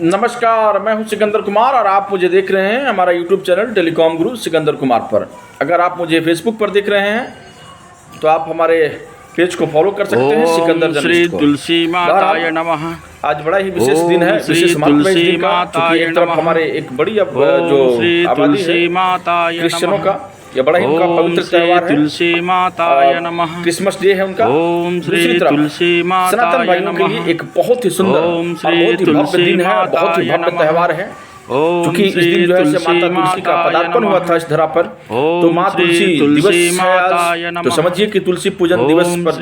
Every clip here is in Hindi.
नमस्कार, मैं हूं सिकंदर कुमार और आप मुझे देख रहे हैं हमारा यूट्यूब चैनल टेलीकॉम गुरु सिकंदर कुमार पर। अगर आप मुझे फेसबुक पर देख रहे हैं तो आप हमारे पेज को फॉलो कर सकते हैं, सिकंदर श्री तुलसी माताय नमः। आज बड़ा ही विशेष दिन है, विशेष महत्व है इस दिन का, क्योंकि एक तरफ हमारे एक बड़ी जो आबादी है क्रिश्चियनों का, यह बड़ा ही उनका पवित्र त्योहार है, तुलसी माताय नमः। क्रिसमस डे है उनका। ओम श्री तुलसी सनातन माताय भाइयों के लिए नमः। एक बहुत ही सुंदर और ओम बहुत ही भव्य दिन है, बहुत ही भव्य त्योहार है, क्योंकि इस दिन जो है माता तुलसी का पदार्पण हुआ था इस धरा पर। तो माँ तुलसी दिवस है आज, तो समझिए कि तुलसी पूजन दिवस पर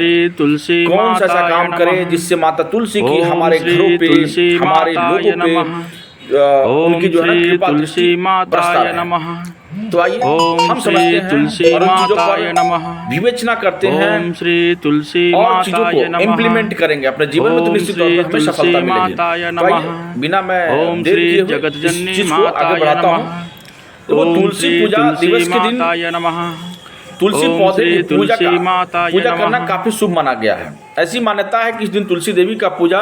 कौन सा ऐसा काम करे जिससे माता तुलसी की हमारे घरों पे, हमारे लोगों पे उनकी जो है ना कृपा दृष्टि बरसता रहे। तो आइए हम समझते हैं और उन चीजों पर विवेचना करते हैं और चीजों को इम्प्लीमेंट करेंगे अपने जीवन में, तो निश्चित तौर पर हमें सफलता मिलेगी। तो आइए बिना मैं देर किए हुए इस चीज को आगे बढ़ाता हूँ। तो तुलसी पूजा दिवस के दिन तुलसी पौधे की पूजा करना काफी शुभ माना गया है। ऐसी मान्यता है कि इस दिन तुलसी देवी का पूजा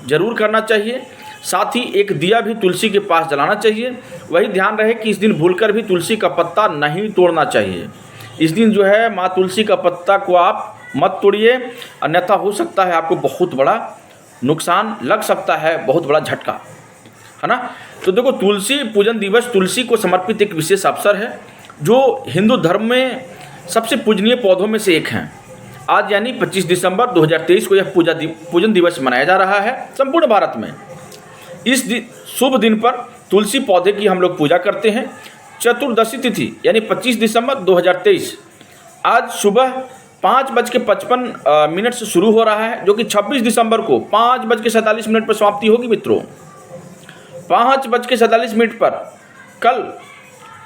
जरूर करना चाहिए, साथ ही एक दिया भी तुलसी के पास जलाना चाहिए। वही ध्यान रहे कि इस दिन भूलकर भी तुलसी का पत्ता नहीं तोड़ना चाहिए। इस दिन जो है माँ तुलसी का पत्ता को आप मत तोड़िए, अन्यथा हो सकता है आपको बहुत बड़ा नुकसान लग सकता है, बहुत बड़ा झटका, है ना। तो देखो, तुलसी पूजन दिवस तुलसी को समर्पित एक विशेष अवसर है जो हिंदू धर्म में सबसे पूजनीय पौधों में से एक हैं। आज यानी 25 दिसंबर 2023 को यह पूजन दिवस मनाया जा रहा है संपूर्ण भारत में। इस शुभ दिन पर तुलसी पौधे की हम लोग पूजा करते हैं। चतुर्दशी तिथि यानी 25 दिसंबर 2023 आज सुबह 5:55 से शुरू हो रहा है, जो कि 26 दिसंबर को 5:47 पर समाप्ति होगी मित्रों। 5:47 पर कल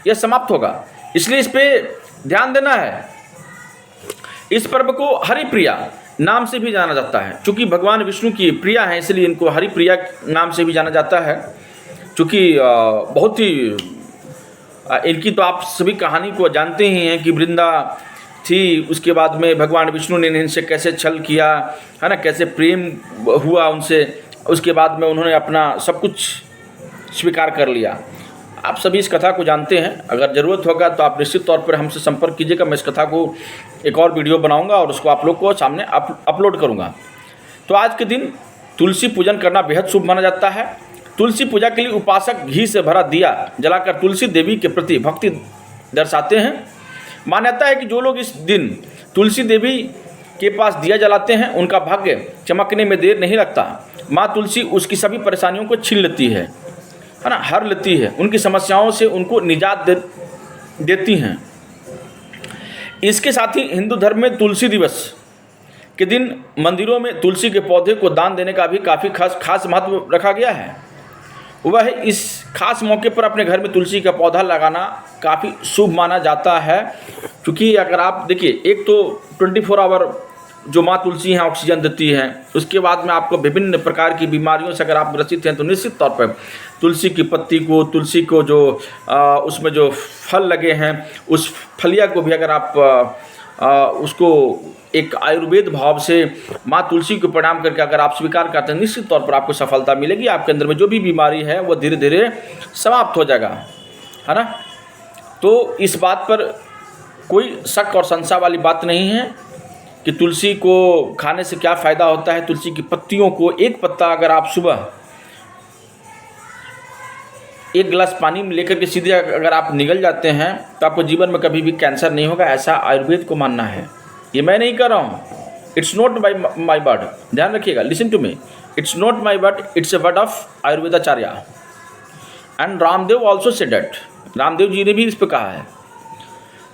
यह समाप्त होगा, इसलिए इस पे ध्यान देना है। इस पर्व को हरिप्रिया नाम से भी जाना जाता है, क्योंकि भगवान विष्णु की प्रिया है, इसलिए इनको हरिप्रिया नाम से भी जाना जाता है। क्योंकि बहुत ही इनकी तो आप सभी कहानी को जानते ही हैं कि वृंदा थी, उसके बाद में भगवान विष्णु ने इनसे कैसे छल किया, है ना, कैसे प्रेम हुआ उनसे, उसके बाद में उन्होंने अपना सब कुछ स्वीकार कर लिया। आप सभी इस कथा को जानते हैं। अगर ज़रूरत होगा तो आप निश्चित तौर पर हमसे संपर्क कीजिएगा। मैं इस कथा को एक और वीडियो बनाऊंगा और उसको आप लोग को सामने अपलोड करूंगा। तो आज के दिन तुलसी पूजन करना बेहद शुभ माना जाता है। तुलसी पूजा के लिए उपासक घी से भरा दिया जलाकर तुलसी देवी के प्रति भक्ति दर्शाते हैं। मान्यता है कि जो लोग इस दिन तुलसी देवी के पास दिया जलाते हैं उनका भाग्य चमकने में देर नहीं लगता। माँ तुलसी उसकी सभी परेशानियों को छीन लेती है ना, हर लेती है, उनकी समस्याओं से उनको निजात देती हैं। इसके साथ ही हिंदू धर्म में तुलसी दिवस के दिन मंदिरों में तुलसी के पौधे को दान देने का भी काफ़ी खास महत्व रखा गया है। वह इस खास मौके पर अपने घर में तुलसी का पौधा लगाना काफ़ी शुभ माना जाता है, क्योंकि अगर आप देखिए, एक तो 24 आवर जो माँ तुलसी हैं ऑक्सीजन देती हैं, उसके बाद में आपको विभिन्न प्रकार की बीमारियों से अगर आप ग्रसित हैं तो निश्चित तौर पर तुलसी की पत्ती को, तुलसी को जो उसमें जो फल लगे हैं उस फलिया को भी अगर आप उसको एक आयुर्वेद भाव से माँ तुलसी को प्रणाम करके अगर आप स्वीकार करते हैं, निश्चित तौर पर आपको सफलता मिलेगी। आपके अंदर में जो भी बीमारी है वो धीरे धीरे समाप्त हो जाएगा, है ना। तो इस बात पर कोई शक और संशय वाली बात नहीं है कि तुलसी को खाने से क्या फ़ायदा होता है। तुलसी की पत्तियों को, एक पत्ता अगर आप सुबह एक गिलास पानी में लेकर के सीधे अगर आप निगल जाते हैं तो आपको जीवन में कभी भी कैंसर नहीं होगा, ऐसा आयुर्वेद को मानना है। ये मैं नहीं कर रहा हूँ, इट्स नॉट माई वर्ड, ध्यान रखिएगा, listen to me, it's not my word, it's a word of आयुर्वेदाचार्य and Ramdev also said that. Ramdev ji ने भी इस पर कहा है।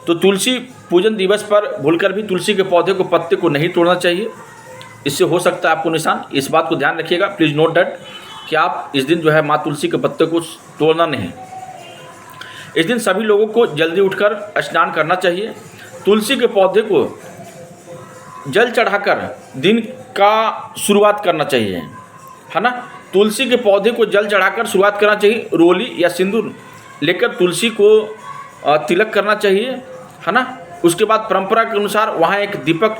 तो तुलसी पूजन दिवस पर भूलकर भी तुलसी के पौधे को, पत्ते को नहीं तोड़ना चाहिए, इससे हो सकता है आपको नुकसान। इस बात को ध्यान रखिएगा, प्लीज़ नोट दैट, कि आप इस दिन जो है माँ तुलसी के पत्ते को तोड़ना नहीं। इस दिन सभी लोगों को जल्दी उठकर स्नान करना चाहिए। तुलसी के पौधे को जल चढ़ाकर दिन का शुरुआत करना चाहिए, है ना। तुलसी के पौधे को जल चढ़ाकर शुरुआत करना चाहिए। रोली या सिंदूर लेकर तुलसी को तिलक करना चाहिए, है ना। उसके बाद परंपरा के अनुसार वहाँ एक दीपक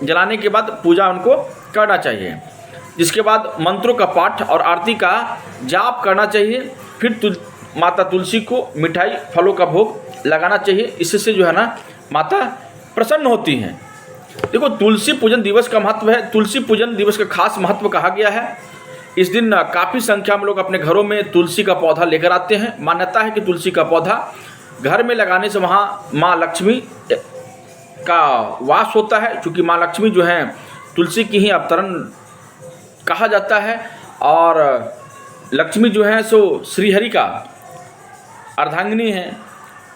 जलाने के बाद पूजा उनको करना चाहिए। जिसके बाद मंत्रों का पाठ और आरती का जाप करना चाहिए। फिर माता तुलसी को मिठाई फलों का भोग लगाना चाहिए। इससे जो है ना माता प्रसन्न होती हैं। देखो, तुलसी पूजन दिवस का महत्व है। तुलसी पूजन दिवस का खास महत्व कहा गया है। इस दिन काफ़ी संख्या में लोग अपने घरों में तुलसी का पौधा लेकर आते हैं। मान्यता है कि तुलसी का पौधा घर में लगाने से वहाँ माँ लक्ष्मी का वास होता है, क्योंकि माँ लक्ष्मी जो हैं तुलसी की ही अवतरण कहा जाता है। और लक्ष्मी जो हैं सो श्रीहरि का अर्धांगिनी हैं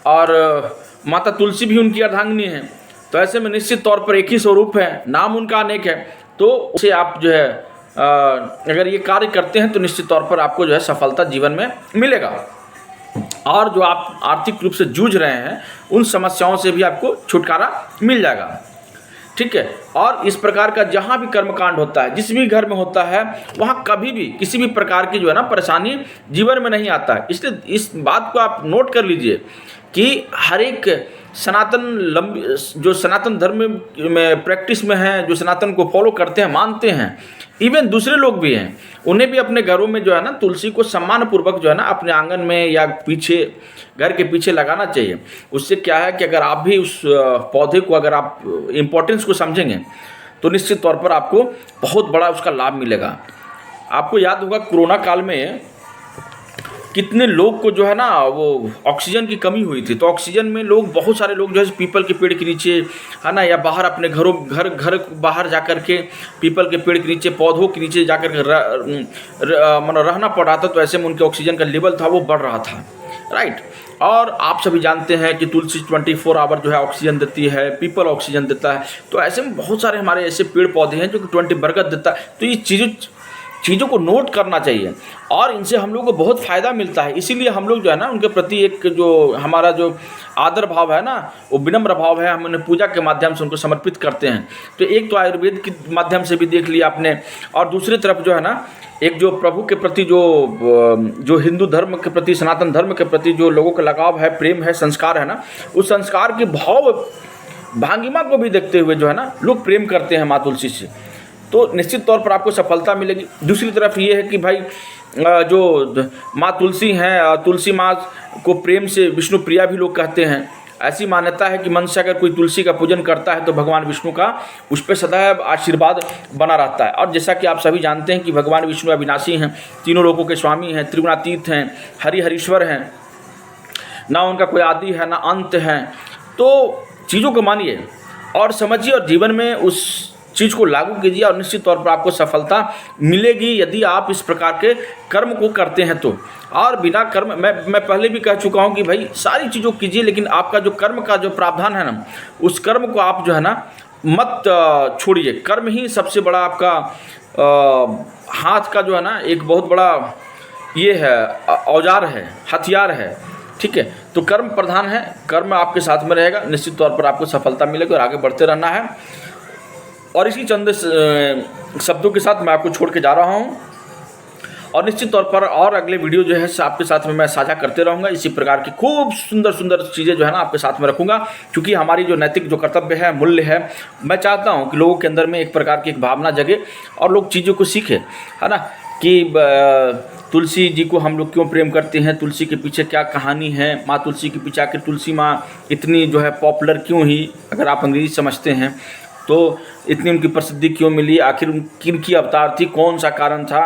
और माता तुलसी भी उनकी अर्धांगिनी हैं। तो ऐसे में निश्चित तौर पर एक ही स्वरूप है, नाम उनका अनेक है। तो उसे आप जो है अगर ये कार्य करते हैं तो निश्चित तौर पर आपको जो है सफलता जीवन में मिलेगा। और जो आप आर्थिक रूप से जूझ रहे हैं उन समस्याओं से भी आपको छुटकारा मिल जाएगा। ठीक है। और इस प्रकार का जहाँ भी कर्मकांड होता है, जिस भी घर में होता है, वहाँ कभी भी किसी भी प्रकार की जो है ना परेशानी जीवन में नहीं आता है। इसलिए इस बात को आप नोट कर लीजिए कि हर एक जो सनातन धर्म में प्रैक्टिस में है, जो सनातन को फॉलो करते हैं, मानते हैं, इवन दूसरे लोग भी हैं, उन्हें भी अपने घरों में जो है ना तुलसी को सम्मानपूर्वक जो है ना अपने आंगन में या पीछे, घर के पीछे लगाना चाहिए। उससे क्या है कि अगर आप भी उस पौधे को, अगर आप इम्पोर्टेंस को समझेंगे तो निश्चित तौर पर आपको बहुत बड़ा उसका लाभ मिलेगा। आपको याद होगा कोरोना काल में कितने लोग को जो है ना वो ऑक्सीजन की कमी हुई थी। तो ऑक्सीजन में लोग, बहुत सारे लोग जो है पीपल के पेड़ के नीचे, है ना, या बाहर अपने घर बाहर जा कर के पीपल के पेड़ के नीचे, पौधों के नीचे जा कर के मतलब रहना पड़ रहा था। तो ऐसे में उनके ऑक्सीजन का लेवल था वो बढ़ रहा था, राइट। और आप सभी जानते हैं कि तुलसी 24 आवर जो है ऑक्सीजन देती है, पीपल ऑक्सीजन देता है। तो ऐसे में बहुत सारे हमारे ऐसे पेड़ पौधे हैं जो कि 20 बरगद देता है। तो ये चीज़ों को नोट करना चाहिए और इनसे हम लोग को बहुत फ़ायदा मिलता है। इसीलिए हम लोग जो है ना उनके प्रति एक जो हमारा जो आदर भाव है ना, वो विनम्र भाव है, हम उन्हें पूजा के माध्यम से उनको समर्पित करते हैं। तो एक तो आयुर्वेद के माध्यम से भी देख लिया आपने, और दूसरी तरफ जो है ना एक जो प्रभु के प्रति जो हिंदू धर्म के प्रति, सनातन धर्म के प्रति जो लोगों का लगाव है, प्रेम है, संस्कार है ना, उस संस्कार के भाव भांगिमा को भी देखते हुए जो है ना लोग प्रेम करते हैं माँ तुलसी से। तो निश्चित तौर पर आपको सफलता मिलेगी। दूसरी तरफ ये है कि भाई जो माँ तुलसी हैं, तुलसी माँ को प्रेम से विष्णु प्रिया भी लोग कहते हैं। ऐसी मान्यता है कि मन से अगर कोई तुलसी का पूजन करता है तो भगवान विष्णु का उस पर सदैव आशीर्वाद बना रहता है। और जैसा कि आप सभी जानते हैं कि भगवान विष्णु अविनाशी हैं, तीनों लोकों के स्वामी हैं, त्रिगुणातीत हैं, हरिहरीश्वर हैं, ना उनका कोई आदि है ना अंत है। तो चीज़ों को मानिए और समझिए और जीवन में उस चीज़ को लागू कीजिए और निश्चित तौर पर आपको सफलता मिलेगी यदि आप इस प्रकार के कर्म को करते हैं तो। और बिना कर्म, मैं पहले भी कह चुका हूं कि भाई सारी चीज़ों कीजिए, लेकिन आपका जो कर्म का जो प्रावधान है ना, उस कर्म को आप जो है ना मत छोड़िए। कर्म ही सबसे बड़ा आपका हाथ का जो है ना एक बहुत बड़ा ये है, औजार है, हथियार है। ठीक है। तो कर्म प्रधान है, कर्म आपके साथ में रहेगा, निश्चित तौर पर आपको सफलता मिलेगी और आगे बढ़ते रहना है। और इसी चंद शब्दों के साथ मैं आपको छोड़ के जा रहा हूं और निश्चित तौर पर और अगले वीडियो जो है आपके साथ में मैं साझा करते रहूंगा। इसी प्रकार की खूब सुंदर सुंदर चीज़ें जो है ना आपके साथ में रखूंगा, क्योंकि हमारी जो नैतिक जो कर्तव्य है, मूल्य है, मैं चाहता हूं कि लोगों के अंदर में एक प्रकार की एक भावना जगे और लोग चीज़ों को सीखें, है ना, कि तुलसी जी को हम लोग क्यों प्रेम करते हैं, तुलसी के पीछे क्या कहानी है, माँ तुलसी के पीछे आकर तुलसी माँ इतनी जो है पॉपुलर क्यों ही, अगर आप अंग्रेजी समझते हैं तो इतनी उनकी प्रसिद्धि क्यों मिली, आखिर किन की अवतार थी, कौन सा कारण था,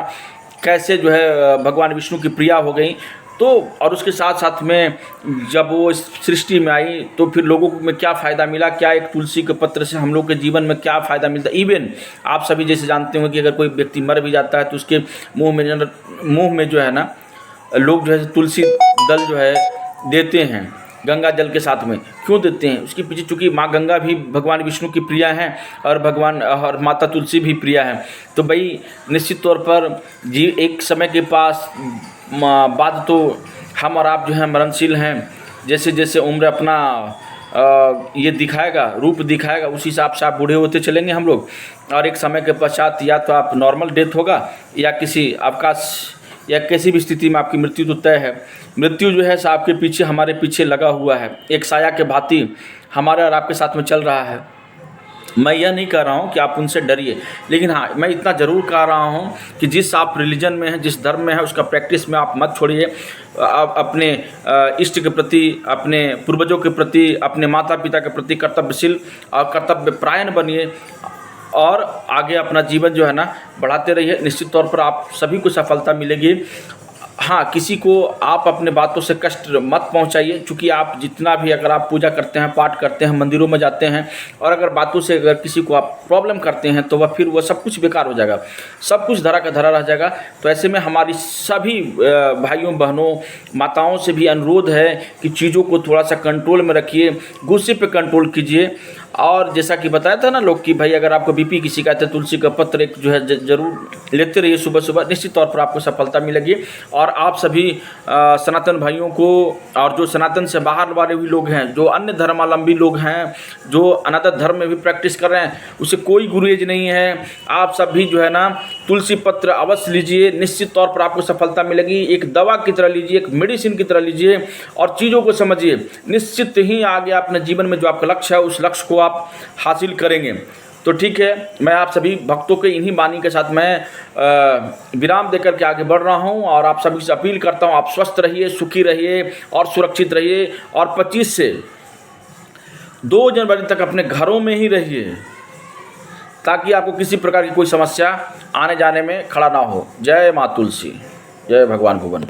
कैसे जो है भगवान विष्णु की प्रिया हो गई। तो और उसके साथ साथ में जब वो इस सृष्टि में आई तो फिर लोगों को में क्या फ़ायदा मिला, क्या एक तुलसी के पत्र से हम लोग के जीवन में क्या फ़ायदा मिलता है। इवन आप सभी जैसे जानते हो कि अगर कोई व्यक्ति मर भी जाता है तो उसके मुँह में जो है ना लोग जो है तुलसी दल जो है देते हैं, गंगा जल के साथ में क्यों देते हैं, उसके पीछे चूँकि माँ गंगा भी भगवान विष्णु की प्रिया हैं और माता तुलसी भी प्रिया है। तो भाई निश्चित तौर पर एक समय के पास बाद तो हम और आप जो हैं मरणशील हैं। जैसे जैसे उम्र अपना ये दिखाएगा, रूप दिखाएगा, उसी हिसाब से आप बूढ़े होते चलेंगे हम लोग। और एक समय के पश्चात या तो आप नॉर्मल डेथ होगा या किसी अवकाश या किसी भी स्थिति में आपकी मृत्यु तो तय है। मृत्यु जो है आपके पीछे, हमारे पीछे लगा हुआ है, एक साया के भांति हमारे और आपके साथ में चल रहा है। मैं यह नहीं कह रहा हूँ कि आप उनसे डरिए, लेकिन हाँ मैं इतना ज़रूर कह रहा हूँ कि जिस आप रिलीजन में हैं, जिस धर्म में है, उसका प्रैक्टिस में आप मत छोड़िए। आप अपने इष्ट के प्रति, अपने पूर्वजों के प्रति, अपने माता पिता के प्रति कर्तव्यशील और कर्तव्यपरायण बनिए और आगे अपना जीवन जो है ना बढ़ाते रहिए। निश्चित तौर पर आप सभी को सफलता मिलेगी। हाँ, किसी को आप अपने बातों से कष्ट मत पहुंचाइए, क्योंकि आप जितना भी अगर आप पूजा करते हैं, पाठ करते हैं, मंदिरों में जाते हैं और अगर बातों से अगर किसी को आप प्रॉब्लम करते हैं तो फिर वह सब कुछ बेकार हो जाएगा, सब कुछ धरा का धरा रह जाएगा। तो ऐसे में हमारी सभी भाइयों बहनों माताओं से भी अनुरोध है कि चीज़ों को थोड़ा सा कंट्रोल में रखिए, गुस्से पे कंट्रोल कीजिए। और जैसा कि बताया था ना लोग कि भाई अगर आपको बीपी की शिकायत है, तुलसी का पत्र एक जो है ज़रूर लेते रहिए सुबह सुबह, निश्चित तौर पर आपको सफलता मिलेगी। और आप सभी सनातन भाइयों को और जो सनातन से बाहर वाले भी लोग हैं, जो अन्य धर्मावलंबी लोग हैं, जो अनदर धर्म में भी प्रैक्टिस कर रहे हैं, उसे कोई गुरेज नहीं है। आप सब भी जो है ना तुलसी पत्र अवश्य लीजिए, निश्चित तौर पर आपको सफलता मिलेगी। एक दवा की तरह लीजिए, एक मेडिसिन की तरह लीजिए और चीज़ों को समझिए। निश्चित ही आगे अपने जीवन में जो आपका लक्ष्य है उस लक्ष्य को आप हासिल करेंगे। तो ठीक है, मैं आप सभी भक्तों के इन्हीं वाणी के साथ मैं विराम देकर के आगे बढ़ रहा हूं और आप सभी से अपील करता हूं, आप स्वस्थ रहिए, सुखी रहिए और सुरक्षित रहिए। और 25 से 2 जनवरी तक अपने घरों में ही रहिए ताकि आपको किसी प्रकार की कोई समस्या आने जाने में खड़ा ना हो। जय माँ तुलसी, जय भगवान भुवन।